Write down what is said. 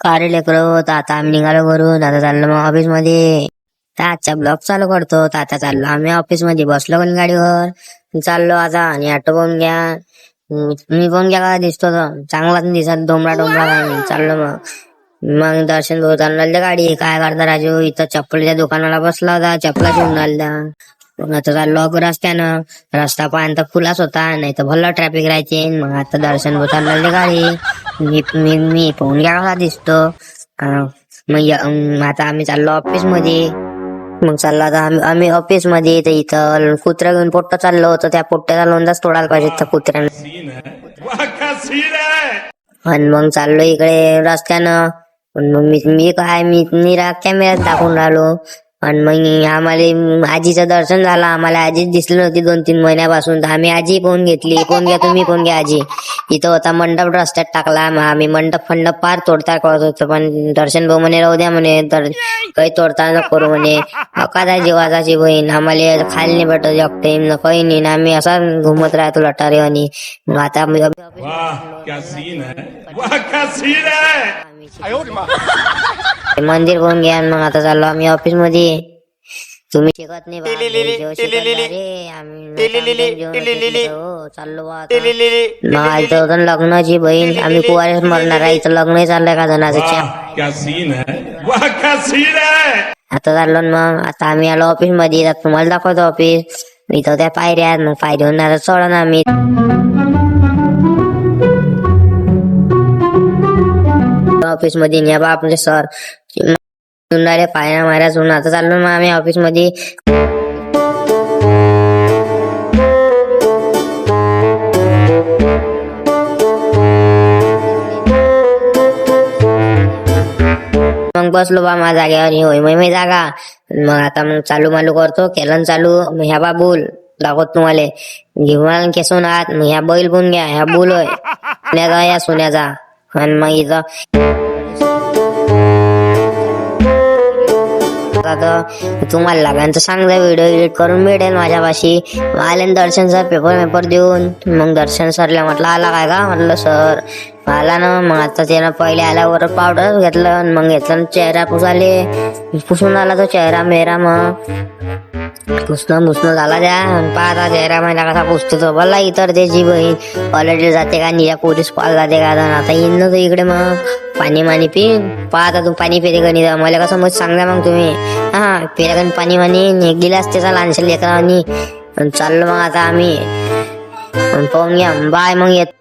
कार्य लेकरं तर आता आम्ही निघालो घरून. आता चाललो मग ऑफिस मध्ये. तर आजचा ब्लॉग चालू करतो. तर आता चाललो आम्ही ऑफिस मध्ये, बसलो पण गाडीवर. चाललो आता आणि ऑटो पाहून घ्या. मी पण घ्या का दिसतो तर चांगलाच दिसत, डोमरा डोमरा काय नाही. चाललो मग दर्शन भाऊ चाललं गाडी. काय करता राजू, इथं चप्पलच्या दुकानाला बसला होता, चपला घेऊन राहिला. मग आता चाललो रस्त्यानं. रस्ता पाहता खुलाच होता, नाही तर भल्ला ट्रॅफिक राहायचे. मग आता दर्शन भाऊ चालले गाडी. मी पाहून घ्या कसा दिसतो. मग आता आम्ही चाललो ऑफिस मध्ये. मग चाललो आता आम्ही ऑफिस मध्ये. तर इथं कुत्रा घेऊन पोट्ट चाललो होतं. त्या पोट्ट्याचा लोंदाच तोडायला पाहिजे त्या कुत्र्यानं. आणि मग चाललो इकडे रस्त्यानं. पण मग मी निरा कॅमेऱ्यात दाखवून राहिलो. आणि मग आम्हाला आजीचं दर्शन झालं. आम्हाला आजी दिसली नव्हती 2-3 महिन्यापासून. तर आम्ही आजी पाहून घेतली. पाहून घ्या तुम्ही, पाहून घ्या आजी. इथं होता मंडप रस्त्यात टाकला. मग आम्ही मंडप पार तोडता करत होतो. पण दर्शन भाऊ म्हणे राहू द्या म्हणे, तर काही तोडता न करू म्हणे. अकादा जीवाची बहीण, आम्हाला खायला नाही भेटत जगते न काही नाही. आम्ही असा घुमत राहतो लटारे. आणि मग आता मंदिर पाहून घ्या. मग आता चाललो आम्ही ऑफिस मध्ये. तुम्ही शिकत नाही बा, चाललो बा आता. मग इथं होतं लग्नाची बहीण. आम्ही कुवारेच मरणार आहे. इथं लग्न चाललंय का जणाचं. आता चाललो मग. आता आम्ही आलो ऑफिस मध्ये. आता तुम्हाला दाखवतो ऑफिस. इथं त्या पायऱ्या. मग पायऱ्यावरून आता चढ ना आम्ही ऑफिस मध्ये. न्या बा आपले सर पायऱ्या माऱ्या सोडून. आता चाललो मग आम्ही ऑफिस मध्ये. मग बसलो बा माझ्या जागेवर. होय मी जागा. मग आता मग चालू मालू करतो. केलन चालू. मग ह्या बा बोल दाखवत तुम्हाला. घेऊन केसून आहात. मग ह्या बैल बोल घ्या. ह्या बोल होय पुण्याचा या सोन्याचा. आणि मग इथं तुम्हाला लागेल तर सांगा, व्हिडिओ एडिट करून मिळेल माझ्यापाशी. आले दर्शन सर पेपर देऊन. मग दर्शन सरला म्हटलं आला काय का. म्हटलं सर आला ना. मग आता त्यानं पहिले आल्यावर पावडर घेतलं. मग घेतलं चेहरा पुसून आला तो चेहरा मेरा. मग पुसणं झाला त्या. पाहता चेहरा महिना कसा पुसतो तो. भला इतर त्याची बहीण कॉलेजला जाते का, निया पोलीस कॉल जाते का. आता येईन ना तो इकडे. मग पाणी पी. पाहता तू पाणी पिते का नाही. मला कसं मग सांगा मग तुम्ही. हा पिला का पाणी गिलास त्याचा लहानशा लेकरांनी. चाललो मग आता आम्ही. पाहून घ्या. बाय मग येत.